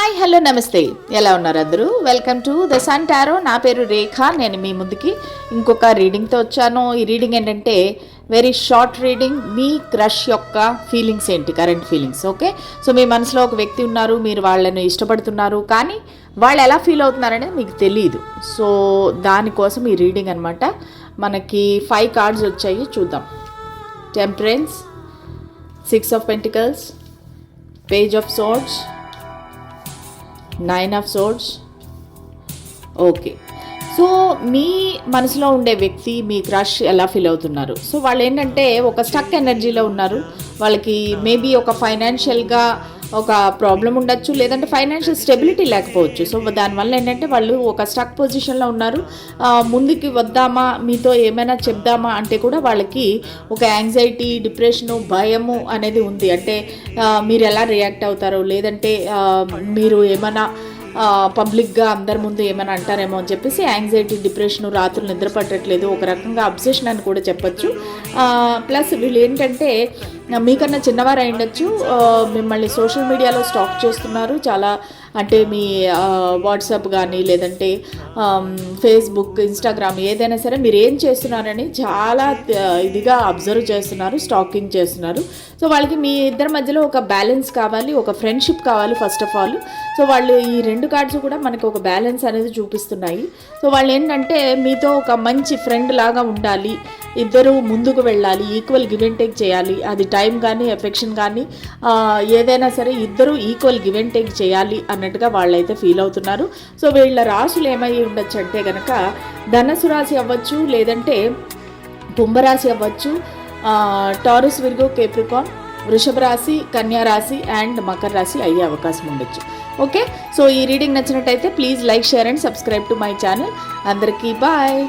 Hi hello నమస్తే, ఎలా ఉన్నారు అందరూ? Welcome to the sun tarot. నా పేరు రేఖ. నేను మీ ముందుకి ఇంకొక రీడింగ్తో వచ్చాను. ఈ రీడింగ్ ఏంటంటే వెరీ షార్ట్ రీడింగ్. మీ క్రష్ యొక్క ఫీలింగ్స్ ఏంటి, కరెంట్ ఫీలింగ్స్. ఓకే, సో మీ మనసులో ఒక వ్యక్తి ఉన్నారు, మీరు వాళ్ళని ఇష్టపడుతున్నారు, కానీ వాళ్ళు ఎలా ఫీల్ అవుతున్నారనేది మీకు తెలియదు. సో దానికోసం ఈ రీడింగ్ అనమాట. మనకి 5 కార్డ్స్ వచ్చాయి, చూద్దాం. Temperance, 6 of pentacles, page of swords, 9 of swords. Okay, so మీ మనసులో ఉండే వ్యక్తి, మీ క్రష్ ఎలా ఫీల్ అవుతున్నారు? సో వాళ్ళు ఏంటంటే ఒక స్టక్ ఎనర్జీలో ఉన్నారు. వాళ్ళకి మేబీ ఒక ఫైనాన్షియల్గా ఒక ప్రాబ్లం ఉండొచ్చు, లేదంటే ఫైనాన్షియల్ స్టెబిలిటీ లేకపోవచ్చు. సో దానివల్ల ఏంటంటే వాళ్ళు ఒక స్టక్ పొజిషన్లో ఉన్నారు. ముందుకి వద్దామా, మీతో ఏమైనా చెప్దామా అంటే కూడా వాళ్ళకి ఒక యాంగ్జైటీ, డిప్రెషను, భయము అనేది ఉంది. అంటే మీరు ఎలా రియాక్ట్ అవుతారో, లేదంటే మీరు ఏమైనా పబ్లిక్గా అందరి ముందు ఏమైనా అంటారేమో అని చెప్పేసి యాంగ్జైటీ, డిప్రెషను, రాత్రులు నిద్ర పట్టట్లేదు, ఒక రకంగా అబ్సెషన్ అని కూడా చెప్పచ్చు. ప్లస్ వీళ్ళు ఏంటంటే మీకన్నా చిన్నవారు అయి ఉండొచ్చు. మిమ్మల్ని సోషల్ మీడియాలో స్టాక్ చేస్తున్నారు చాలా. అంటే మీ వాట్సాప్ కానీ, లేదంటే ఫేస్బుక్, ఇన్స్టాగ్రామ్, ఏదైనా సరే మీరు ఏం చేస్తున్నారని చాలా ఇదిగా అబ్జర్వ్ చేస్తున్నారు, స్టాకింగ్ చేస్తున్నారు. సో వాళ్ళకి మీ ఇద్దరి మధ్యలో ఒక బ్యాలెన్స్ కావాలి, ఒక ఫ్రెండ్షిప్ కావాలి ఫస్ట్ ఆఫ్ ఆల్. సో వాళ్ళు ఈ 2 కార్డ్స్ కూడా మనకు ఒక బ్యాలెన్స్ అనేది చూపిస్తున్నాయి. సో వాళ్ళు ఏంటంటే మీతో ఒక మంచి ఫ్రెండ్ లాగా ఉండాలి, ఇద్దరు ముందుకు వెళ్ళాలి, ఈక్వల్ గివ్ అండ్ టేక్ చేయాలి. అది టైం కానీ, ఎఫెక్షన్ కానీ, ఏదైనా సరే ఇద్దరు ఈక్వల్ గివ్ అండ్ టేక్ చేయాలి అన్నట్టుగా వాళ్ళైతే ఫీల్ అవుతున్నారు. సో వీళ్ళ రాశులు ఏమై ఉండొచ్చు అంటే కనుక ధనస్సు రాశి అవ్వచ్చు, లేదంటే కుంభరాశి అవ్వచ్చు, టారస్, విర్గో, కేప్రికాన్, వృషభ రాశి, కన్యా రాశి అండ్ మకర రాశి అయ్యే అవకాశం ఉండొచ్చు. ఓకే, సో ఈ రీడింగ్ నచ్చినట్టయితే please like, share and subscribe to my channel. అందరికీ బాయ్.